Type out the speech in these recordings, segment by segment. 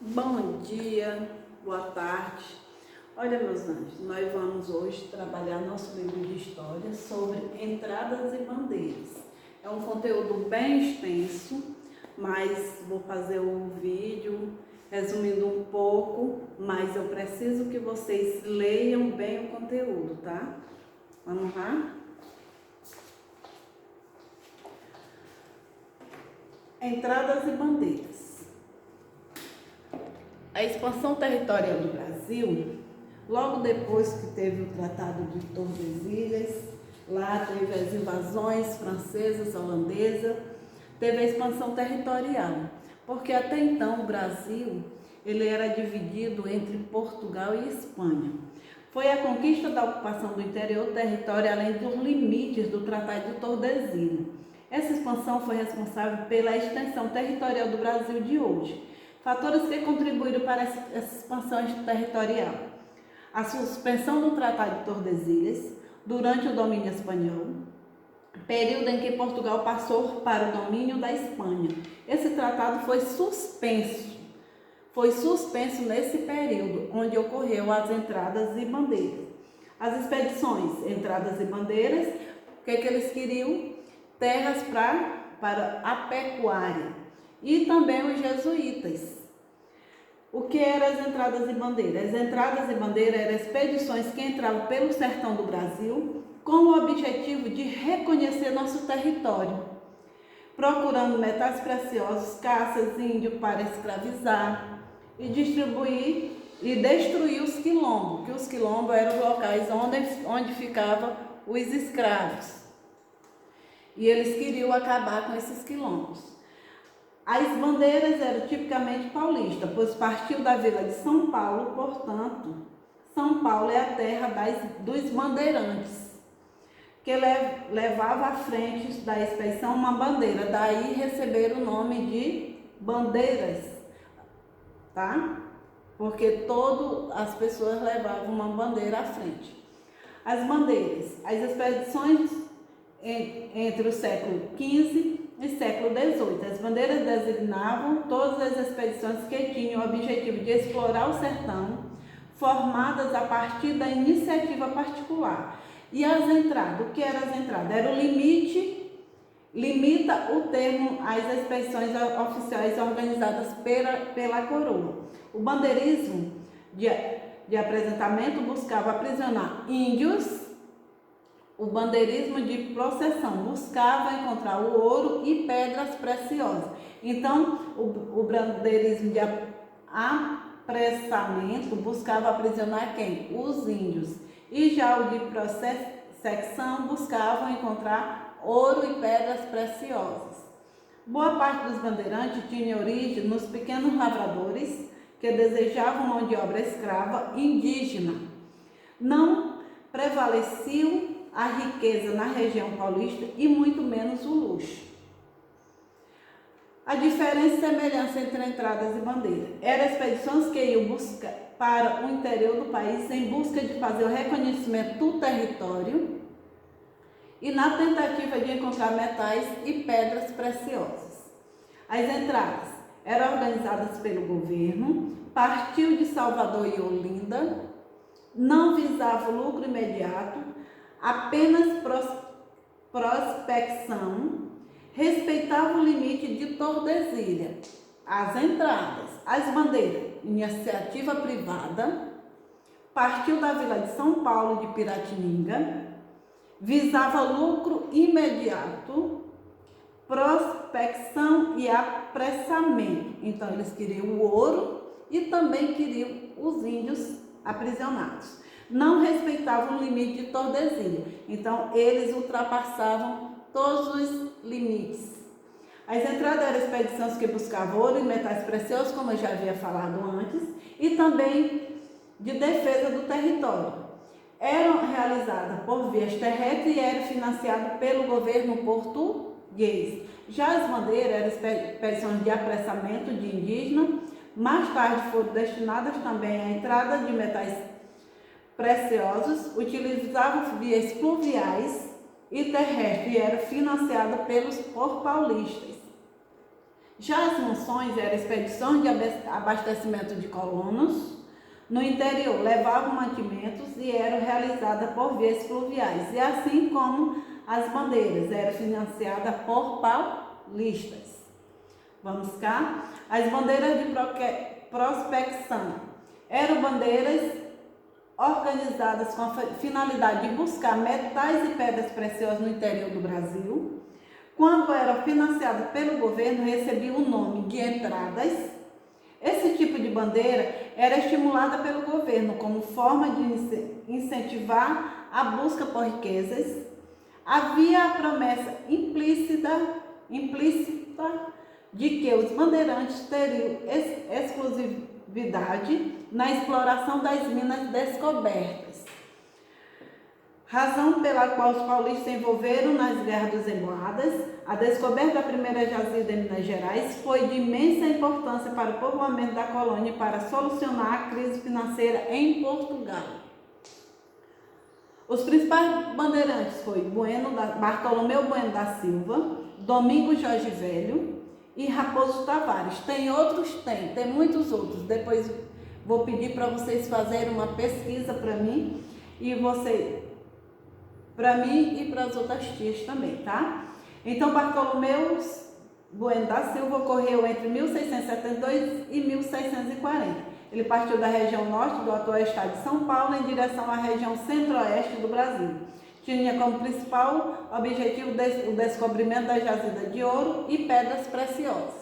Bom dia, boa tarde. Olha, meus anjos, nós vamos hoje trabalhar nosso livro de história sobre entradas e bandeiras. É um conteúdo bem extenso, mas vou fazer um vídeo resumindo um pouco, mas eu preciso que vocês leiam bem o conteúdo, tá? Vamos lá? Entradas e bandeiras. A expansão territorial do Brasil, logo depois que teve o Tratado de Tordesilhas, lá teve as invasões francesas, holandesas, teve a expansão territorial, porque até então o Brasil ele era dividido entre Portugal e Espanha. Foi a conquista da ocupação do interior do território, além dos limites do Tratado de Tordesilhas. Essa expansão foi responsável pela extensão territorial do Brasil de hoje. Fatores que contribuíram para essa expansão territorial: a suspensão do Tratado de Tordesilhas durante o domínio espanhol, período em que Portugal passou para o domínio da Espanha. Esse tratado foi suspenso nesse período, onde ocorreu as entradas e bandeiras. As expedições, entradas e bandeiras, o que eles queriam? Terras para a pecuária. E também os jesuítas. O que eram as entradas e bandeiras? As entradas e bandeiras eram expedições que entravam pelo sertão do Brasil com o objetivo de reconhecer nosso território, procurando metais preciosos, caças, índios para escravizar e distribuir e destruir os quilombos, que os quilombos eram os locais onde ficavam os escravos. E eles queriam acabar com esses quilombos. As bandeiras eram tipicamente paulistas, pois partiu da vila de São Paulo, portanto, São Paulo é a terra dos bandeirantes, que levava à frente da expedição uma bandeira, daí receberam o nome de bandeiras, tá? Porque todas as pessoas levavam uma bandeira à frente. As bandeiras, as expedições entre o século XV e século XVIII. As bandeiras designavam todas as expedições que tinham o objetivo de explorar o sertão, formadas a partir da iniciativa particular. E as entradas, o que eram as entradas? Era o limita o termo às expedições oficiais organizadas pela coroa. O bandeirismo de apresentamento buscava aprisionar índios. O bandeirismo de processão buscava encontrar o ouro e pedras preciosas. Então, o bandeirismo de apressamento buscava aprisionar quem? Os índios. E já o de prossecção buscava encontrar ouro e pedras preciosas. Boa parte dos bandeirantes tinha origem nos pequenos lavradores que desejavam mão de obra escrava indígena. Não prevaleciam a riqueza na região paulista e muito menos o luxo. A diferença e semelhança entre entradas e bandeiras. Eram expedições que iam buscar para o interior do país em busca de fazer o reconhecimento do território e na tentativa de encontrar metais e pedras preciosas. As entradas eram organizadas pelo governo, partiu de Salvador e Olinda, não visava lucro imediato, apenas prospecção, respeitava o limite de Tordesilhas. As entradas, as bandeiras, iniciativa privada, partiu da vila de São Paulo de Piratininga, visava lucro imediato, prospecção e apressamento. Então eles queriam o ouro e também queriam os índios aprisionados. Não respeitavam o limite de Tordesilhas, então eles ultrapassavam todos os limites. As entradas eram expedições que buscavam ouro e metais preciosos, como eu já havia falado antes, e também de defesa do território. Eram realizadas por vias terrestres e eram financiadas pelo governo português. Já as bandeiras eram expedições de apressamento de indígenas, mais tarde foram destinadas também à entrada de metais preciosos, utilizavam vias fluviais e terrestres e eram financiadas por paulistas. Já as monções eram expedições de abastecimento de colonos no interior, levavam mantimentos e eram realizadas por vias fluviais, e assim como as bandeiras eram financiadas por paulistas. Vamos cá? As bandeiras de prospecção eram bandeiras organizadas com a finalidade de buscar metais e pedras preciosas no interior do Brasil. Quando era financiada pelo governo, recebia o nome de entradas. Esse tipo de bandeira era estimulada pelo governo como forma de incentivar a busca por riquezas. Havia a promessa implícita de que os bandeirantes teriam exclusividade na exploração das minas descobertas, razão pela qual os paulistas se envolveram nas guerras dos Emboadas. A descoberta da primeira jazida em Minas Gerais foi de imensa importância para o povoamento da colônia e para solucionar a crise financeira em Portugal. Os principais bandeirantes foram Bartolomeu Bueno da Silva, Domingos Jorge Velho e Raposo Tavares. Tem muitos outros. Depois vou pedir para vocês fazerem uma pesquisa para mim e para as outras tias também, tá? Então, Bartolomeu Bueno da Silva ocorreu entre 1672 e 1640. Ele partiu da região norte do atual estado de São Paulo em direção à região centro-oeste do Brasil. Tinha como principal objetivo o descobrimento da jazida de ouro e pedras preciosas.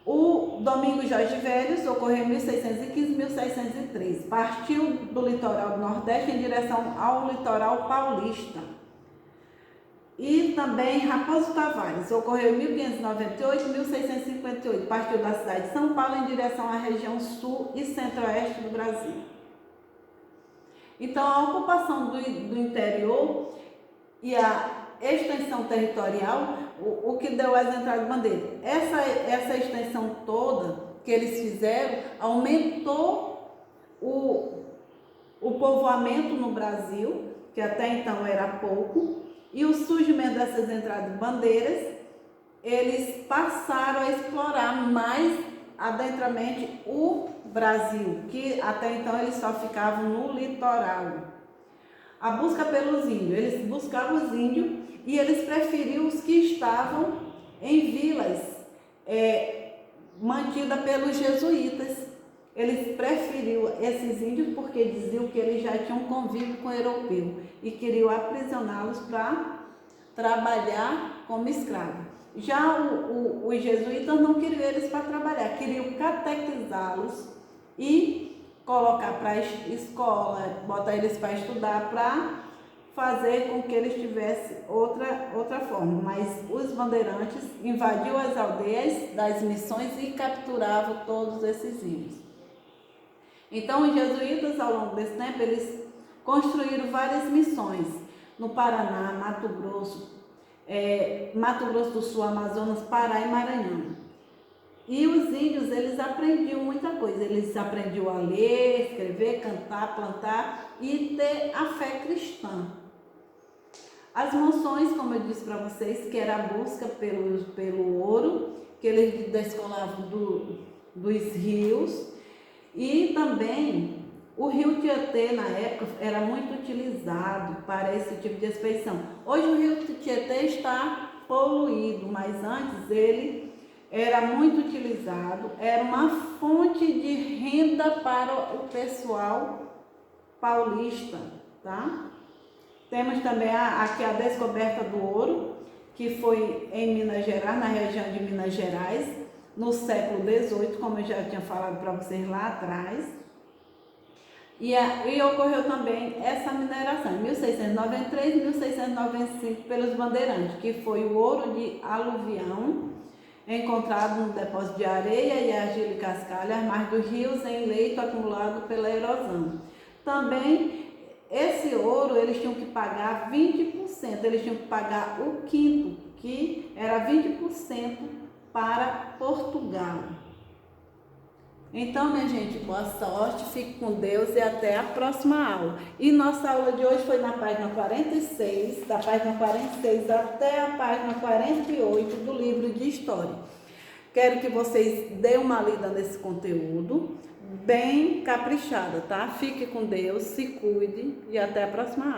O Domingos Jorge Velho ocorreu em 1615 e 1613. Partiu do litoral do Nordeste em direção ao litoral paulista. E também Raposo Tavares ocorreu em 1598 e 1658. Partiu da cidade de São Paulo em direção à região sul e centro-oeste do Brasil. Então, a ocupação do interior e a extensão territorial, o que deu as entradas de bandeira. Essa extensão toda que eles fizeram aumentou o povoamento no Brasil, que até então era pouco, e o surgimento dessas entradas de bandeiras, eles passaram a explorar mais adentramente o Brasil, que até então eles só ficavam no litoral. A busca pelos índios, eles buscavam os índios e eles preferiam os que estavam em vilas mantidas pelos jesuítas. Eles preferiam esses índios porque diziam que eles já tinham convívio com o europeu e queriam aprisioná-los para trabalhar como escravos. Já os jesuítas não queriam eles para trabalhar, queriam catequizá-los e colocar para a escola, botar eles para estudar, para fazer com que eles tivessem outra forma. Mas os bandeirantes invadiam as aldeias das missões e capturavam todos esses índios. Então, os jesuítas, ao longo desse tempo, eles construíram várias missões no Paraná, Mato Grosso do Sul, Amazonas, Pará e Maranhão. E os índios, eles aprendiam muita coisa. Eles aprendiam a ler, escrever, cantar, plantar e ter a fé cristã. As monções, como eu disse para vocês, que era a busca pelo ouro, que eles descolavam dos rios. E também o rio Tietê, na época, era muito utilizado para esse tipo de expedição. Hoje o rio Tietê está poluído, mas antes ele era muito utilizado, era uma fonte de renda para o pessoal paulista, tá? Temos também aqui a descoberta do ouro, que foi em Minas Gerais, na região de Minas Gerais, no século XVIII, como eu já tinha falado para vocês lá atrás. E ocorreu também essa mineração em 1693 e 1695 pelos bandeirantes, que foi o ouro de aluvião, encontrado no depósito de areia e argila e cascalho, às margens dos rios em leito acumulado pela erosão. Também, esse ouro, eles tinham que pagar 20%, eles tinham que pagar o quinto, que era 20% para Portugal. Então, minha gente, boa sorte, fique com Deus e até a próxima aula. E nossa aula de hoje foi na página 46, da página 46 até a página 48 do livro de História. Quero que vocês deem uma lida nesse conteúdo, bem caprichada, tá? Fique com Deus, se cuide e até a próxima aula.